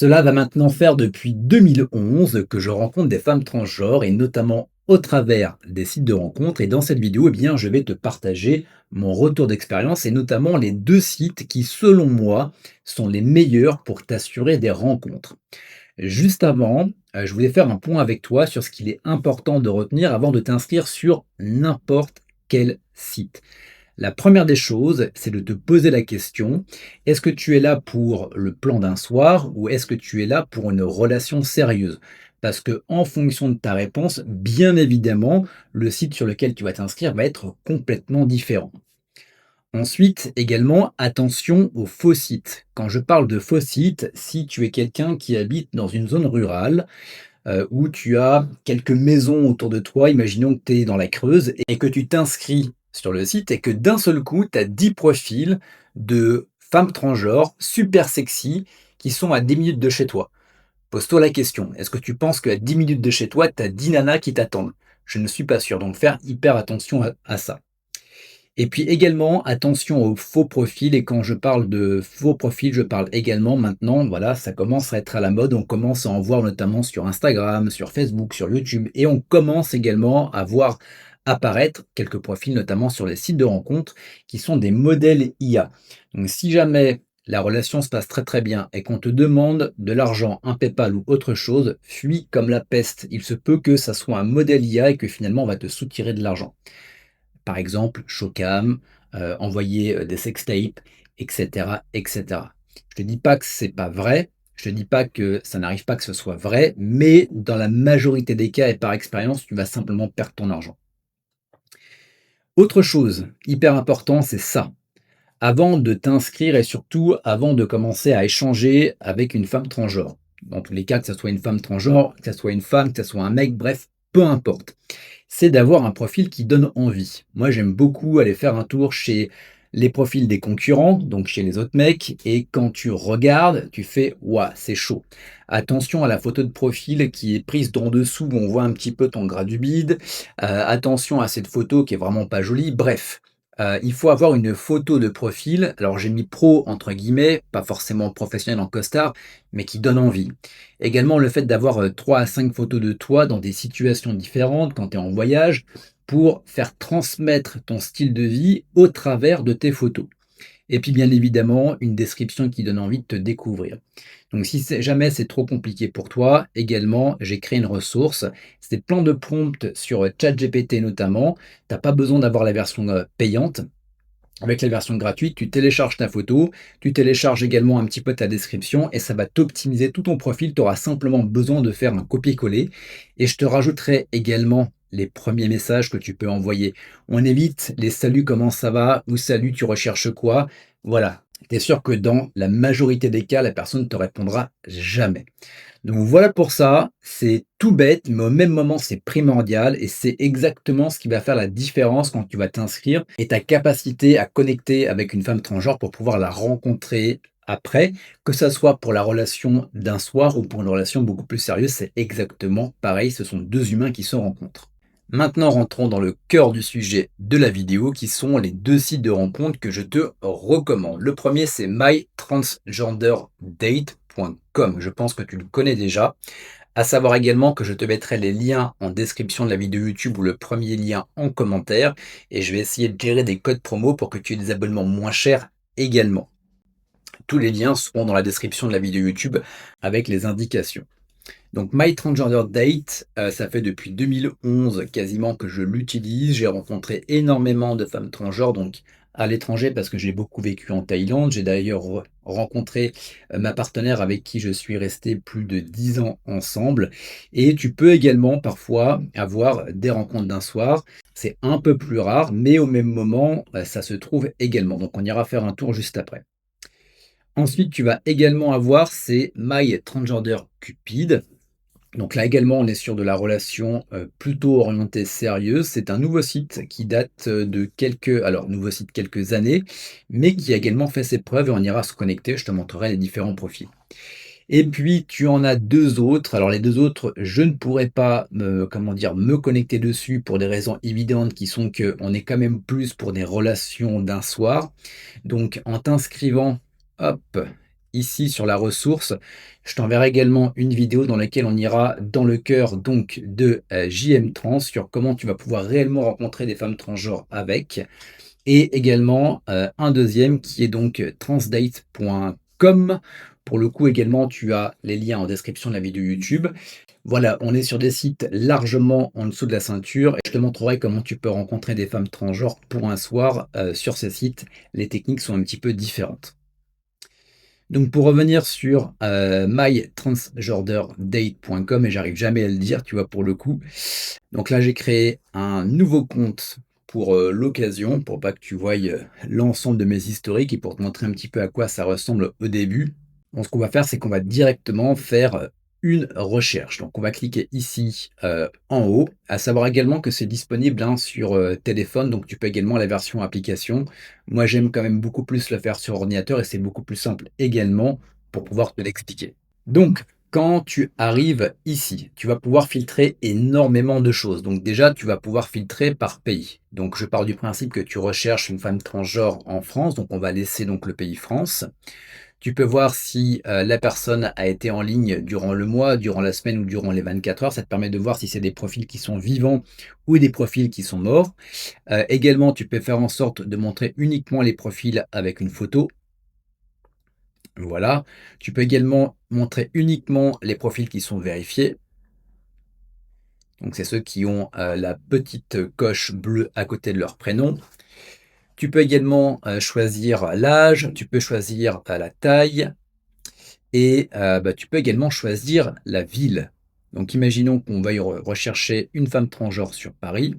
Cela va maintenant faire depuis 2011 que je rencontre des femmes transgenres et notamment au travers des sites de rencontres. Et dans cette vidéo, je vais te partager mon retour d'expérience et notamment les deux sites qui, selon moi, sont les meilleurs pour t'assurer des rencontres. Juste avant, je voulais faire un point avec toi sur ce qu'il est important de retenir avant de t'inscrire sur n'importe quel site. La première des choses, c'est de te poser la question, est-ce que tu es là pour le plan d'un soir ou est-ce que tu es là pour une relation sérieuse? Parce que en fonction de ta réponse, bien évidemment, le site sur lequel tu vas t'inscrire va être complètement différent. Ensuite, également, attention aux faux sites. Quand je parle de faux sites, si tu es quelqu'un qui habite dans une zone rurale, où tu as quelques maisons autour de toi. Imaginons que tu es dans la Creuse et que tu t'inscris sur le site et que d'un seul coup, tu as 10 profils de femmes transgenres super sexy qui sont à 10 minutes de chez toi. Pose-toi la question, est-ce que tu penses qu'à 10 minutes de chez toi, tu as 10 nanas qui t'attendent? Je ne suis pas sûr, donc faire hyper attention à ça. Et puis également, attention aux faux profils. Et quand je parle de faux profils, je parle également maintenant, voilà, ça commence à être à la mode. On commence à en voir notamment sur Instagram, sur Facebook, sur YouTube. Et on commence également à voir apparaître quelques profils, notamment sur les sites de rencontres, qui sont des modèles IA. Donc si jamais la relation se passe très très bien et qu'on te demande de l'argent, un PayPal ou autre chose, fuis comme la peste. Il se peut que ça soit un modèle IA et que finalement on va te soutirer de l'argent. Par exemple, Showcam, envoyer, des sextapes et cetera et cetera. Je te dis pas que c'est pas vrai, je te dis pas que ça n'arrive pas que ce soit vrai, mais dans la majorité des cas et par expérience, tu vas simplement perdre ton argent. Autre chose hyper important, c'est ça. Avant de t'inscrire et surtout avant de commencer à échanger avec une femme transgenre. Dans tous les cas, que ça soit une femme transgenre, que ça soit une femme, que ça soit un mec, bref, peu importe. C'est d'avoir un profil qui donne envie. Moi, j'aime beaucoup aller faire un tour chez les profils des concurrents, donc chez les autres mecs, et quand tu regardes, tu fais ouah, c'est chaud. Attention à la photo de profil qui est prise d'en dessous, où on voit un petit peu ton gras du bide. Attention à cette photo qui est vraiment pas jolie. Bref, il faut avoir une photo de profil. Alors j'ai mis pro entre guillemets, pas forcément professionnel en costard, mais qui donne envie. Également le fait d'avoir 3 à 5 photos de toi dans des situations différentes quand tu es en voyage pour faire transmettre ton style de vie au travers de tes photos. Et puis bien évidemment, une description qui donne envie de te découvrir. Donc si jamais c'est trop compliqué pour toi, également, j'ai créé une ressource. C'est plein de prompts sur ChatGPT notamment. Tu n'as pas besoin d'avoir la version payante. Avec la version gratuite, tu télécharges ta photo, tu télécharges également un petit peu ta description et ça va t'optimiser tout ton profil. Tu auras simplement besoin de faire un copier-coller. Et je te rajouterai également les premiers messages que tu peux envoyer. On évite les saluts, comment ça va ou salut, tu recherches quoi. Voilà. Tu es sûr que dans la majorité des cas, la personne ne te répondra jamais. Donc voilà pour ça, c'est tout bête, mais au même moment, c'est primordial et c'est exactement ce qui va faire la différence quand tu vas t'inscrire et ta capacité à connecter avec une femme transgenre pour pouvoir la rencontrer après, que ça soit pour la relation d'un soir ou pour une relation beaucoup plus sérieuse, c'est exactement pareil, ce sont deux humains qui se rencontrent. Maintenant, rentrons dans le cœur du sujet de la vidéo, qui sont les deux sites de rencontre que je te recommande. Le premier, c'est mytransgenderdate.com. Je pense que tu le connais déjà. À savoir également que je te mettrai les liens en description de la vidéo YouTube ou le premier lien en commentaire. Et je vais essayer de gérer des codes promo pour que tu aies des abonnements moins chers également. Tous les liens seront dans la description de la vidéo YouTube avec les indications. Donc My Transgender Date, ça fait depuis 2011 quasiment que je l'utilise. J'ai rencontré énormément de femmes transgenres, donc à l'étranger parce que j'ai beaucoup vécu en Thaïlande. J'ai d'ailleurs rencontré ma partenaire avec qui je suis resté plus de 10 ans ensemble. Et tu peux également parfois avoir des rencontres d'un soir. C'est un peu plus rare, mais au même moment, ça se trouve également. Donc on ira faire un tour juste après. Ensuite, tu vas également avoir, c'est My Transgender Cupid. Donc là également, on est sur de la relation plutôt orientée sérieuse. C'est un nouveau site qui date de nouveau site quelques années, mais qui a également fait ses preuves et on ira se connecter. Je te montrerai les différents profils. Et puis tu en as deux autres. Alors les deux autres, je ne pourrais pas me connecter dessus pour des raisons évidentes qui sont que on est quand même plus pour des relations d'un soir. Donc en t'inscrivant, hop, ici sur la ressource. Je t'enverrai également une vidéo dans laquelle on ira dans le cœur donc de JM Trans sur comment tu vas pouvoir réellement rencontrer des femmes transgenres avec. Et également un deuxième qui est donc transdate.com. Pour le coup également, tu as les liens en description de la vidéo YouTube. Voilà, on est sur des sites largement en dessous de la ceinture et je te montrerai comment tu peux rencontrer des femmes transgenres pour un soir sur ces sites. Les techniques sont un petit peu différentes. Donc pour revenir sur mytransgenderdate.com, et j'arrive jamais à le dire, tu vois, pour le coup. Donc là, j'ai créé un nouveau compte pour l'occasion, pour pas que tu voies l'ensemble de mes historiques et pour te montrer un petit peu à quoi ça ressemble au début. Donc ce qu'on va faire, c'est qu'on va directement faire une recherche. Donc on va cliquer ici en haut, à savoir également que c'est disponible hein, sur téléphone, donc tu peux également la version application. Moi j'aime quand même beaucoup plus le faire sur ordinateur et c'est beaucoup plus simple également pour pouvoir te l'expliquer. Donc quand tu arrives ici, tu vas pouvoir filtrer énormément de choses. Donc déjà, tu vas pouvoir filtrer par pays. Donc je pars du principe que tu recherches une femme transgenre en France, donc on va laisser donc le pays France. Tu peux voir si la personne a été en ligne durant le mois, durant la semaine ou durant les 24 heures. Ça te permet de voir si c'est des profils qui sont vivants ou des profils qui sont morts. Également, tu peux faire en sorte de montrer uniquement les profils avec une photo. Voilà. Tu peux également montrer uniquement les profils qui sont vérifiés. Donc, c'est ceux qui ont la petite coche bleue à côté de leur prénom. Tu peux également choisir l'âge, tu peux choisir la taille et tu peux également choisir la ville. Donc, imaginons qu'on veuille rechercher une femme transgenre sur Paris.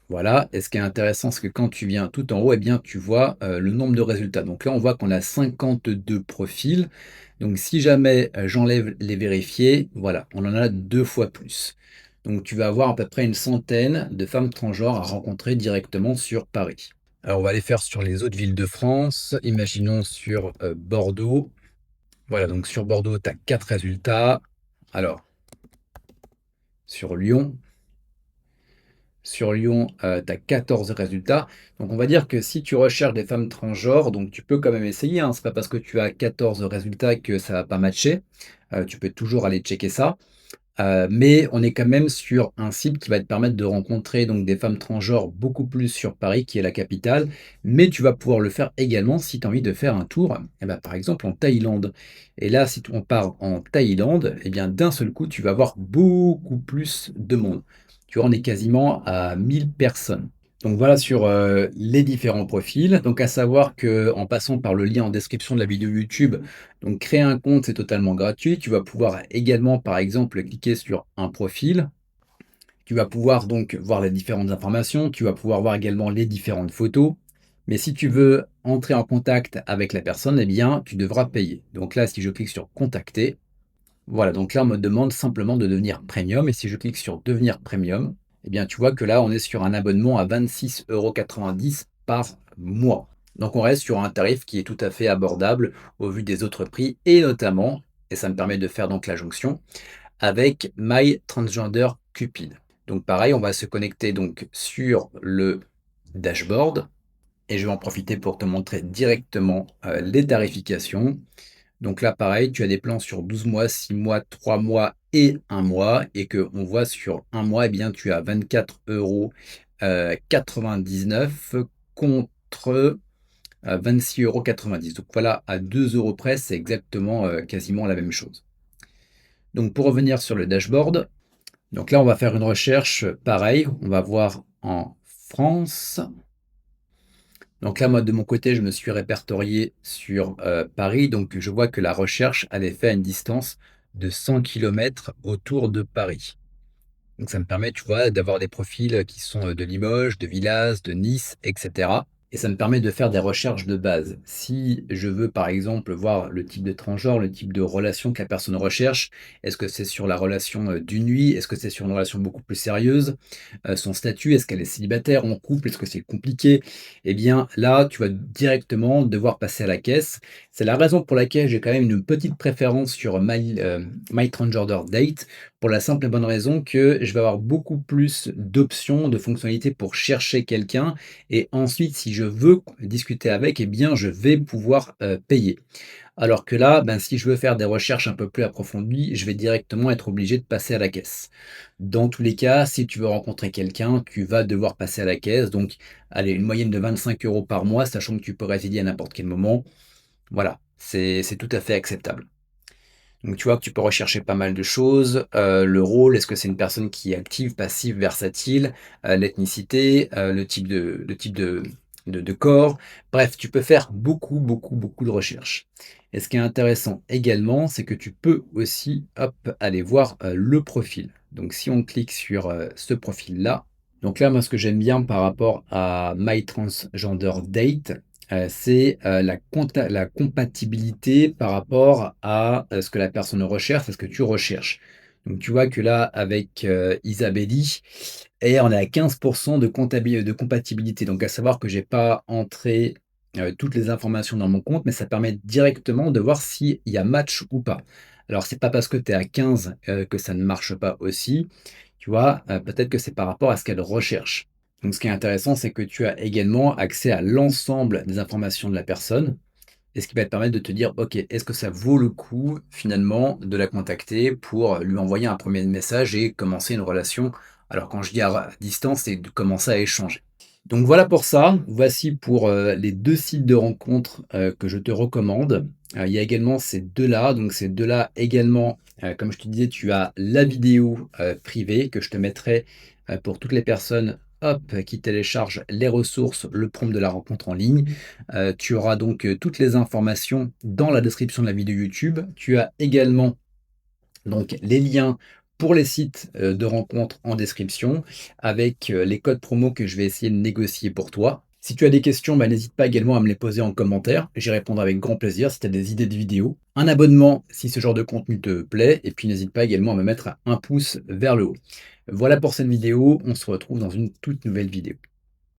Voilà, et ce qui est intéressant, c'est que quand tu viens tout en haut, eh bien, tu vois le nombre de résultats. Donc là, on voit qu'on a 52 profils. Donc si jamais j'enlève les vérifiés, voilà, on en a 2 fois plus. Donc tu vas avoir à peu près une centaine de femmes transgenres à rencontrer directement sur Paris. Alors on va aller faire sur les autres villes de France. Imaginons sur Bordeaux. Voilà, donc sur Bordeaux, tu as 4 résultats. Alors, sur Lyon, tu as 14 résultats. Donc on va dire que si tu recherches des femmes transgenres, donc tu peux quand même essayer, hein. C'est pas parce que tu as 14 résultats que ça va pas matcher. Tu peux toujours aller checker ça. Mais on est quand même sur un site qui va te permettre de rencontrer donc des femmes transgenres beaucoup plus sur Paris, qui est la capitale. Mais tu vas pouvoir le faire également si tu as envie de faire un tour, eh ben, par exemple en Thaïlande. Et là, si on part en Thaïlande, eh bien d'un seul coup, tu vas avoir beaucoup plus de monde. Tu vois, on est quasiment à 1000 personnes. Donc voilà sur les différents profils. Donc à savoir que en passant par le lien en description de la vidéo YouTube, donc créer un compte, c'est totalement gratuit. Tu vas pouvoir également, par exemple, cliquer sur un profil. Tu vas pouvoir donc voir les différentes informations. Tu vas pouvoir voir également les différentes photos. Mais si tu veux entrer en contact avec la personne, eh bien, tu devras payer. Donc là, si je clique sur contacter, voilà, donc là, on me demande simplement de devenir premium. Et si je clique sur devenir premium, eh bien, tu vois que là, on est sur un abonnement à 26,90 € par mois. Donc, on reste sur un tarif qui est tout à fait abordable au vu des autres prix et notamment, et ça me permet de faire donc la jonction, avec My Transgender Cupid. Donc, pareil, on va se connecter donc sur le dashboard et je vais en profiter pour te montrer directement les tarifications. Donc là, pareil, tu as des plans sur 12 mois, 6 mois, 3 mois et 1 mois. Et qu'on voit sur 1 mois, eh bien, tu as 24,99 € contre 26,90 €. Donc voilà, à 2 € près, c'est exactement quasiment la même chose. Donc pour revenir sur le dashboard, donc là, on va faire une recherche pareil. On va voir en France. Donc là, moi, de mon côté, je me suis répertorié sur Paris. Donc, je vois que la recherche, elle est faite à une distance de 100 kilomètres autour de Paris. Donc, ça me permet, tu vois, d'avoir des profils qui sont de Limoges, de Villaz, de Nice, etc. Et ça me permet de faire des recherches de base. Si je veux, par exemple, voir le type de transgenre, le type de relation que la personne recherche, est-ce que c'est sur la relation d'une nuit? Est-ce que c'est sur une relation beaucoup plus sérieuse? Son statut, est-ce qu'elle est célibataire, en couple? Est-ce que c'est compliqué? Eh bien, là, tu vas directement devoir passer à la caisse. C'est la raison pour laquelle j'ai quand même une petite préférence sur My Transgender Date, Pour la simple et bonne raison que je vais avoir beaucoup plus d'options, de fonctionnalités pour chercher quelqu'un et ensuite si je veux discuter avec, eh bien je vais pouvoir, payer. Alors que là, ben, si je veux faire des recherches un peu plus approfondies, je vais directement être obligé de passer à la caisse. Dans tous les cas, si tu veux rencontrer quelqu'un, tu vas devoir passer à la caisse. Donc, allez, une moyenne de 25 € par mois, sachant que tu peux résilier à n'importe quel moment. Voilà, c'est tout à fait acceptable. Donc tu vois que tu peux rechercher pas mal de choses, le rôle, est-ce que c'est une personne qui est active, passive, versatile, l'ethnicité, le type de corps. Bref, tu peux faire beaucoup, beaucoup, beaucoup de recherches. Et ce qui est intéressant également, c'est que tu peux aussi, hop, aller voir, le profil. Donc si on clique sur, ce profil-là, donc là, moi, ce que j'aime bien par rapport à My Transgender Date, c'est, la compatibilité par rapport à, ce que la personne recherche et ce que tu recherches. Donc tu vois que là, avec, Isabelli et on est à 15 de compatibilité. Donc à savoir que j'ai pas entré, toutes les informations dans mon compte, mais ça permet directement de voir s'il y a match ou pas. Alors c'est pas parce que tu es à 15, que ça ne marche pas aussi, tu vois? Peut-être que c'est par rapport à ce qu'elle recherche. Donc ce qui est intéressant, c'est que tu as également accès à l'ensemble des informations de la personne et ce qui va te permettre de te dire: «OK, est-ce que ça vaut le coup finalement de la contacter pour lui envoyer un premier message et commencer une relation?» Alors quand je dis à distance, c'est de commencer à échanger. Donc voilà pour ça. Voici pour, les 2 sites de rencontres, que je te recommande. Il y a également ces 2-là, donc ces 2-là également, comme je te disais, tu as la vidéo, privée que je te mettrai, pour toutes les personnes, hop, qui téléchargent les ressources, le prompt de la rencontre en ligne. Tu auras donc, toutes les informations dans la description de la vidéo YouTube. Tu as également donc les liens pour les sites, de rencontres en description avec, les codes promo que je vais essayer de négocier pour toi. Si tu as des questions, bah, n'hésite pas également à me les poser en commentaire. J'y répondrai avec grand plaisir si tu as des idées de vidéos. Un abonnement si ce genre de contenu te plaît et puis n'hésite pas également à me mettre un pouce vers le haut. Voilà pour cette vidéo, on se retrouve dans une toute nouvelle vidéo.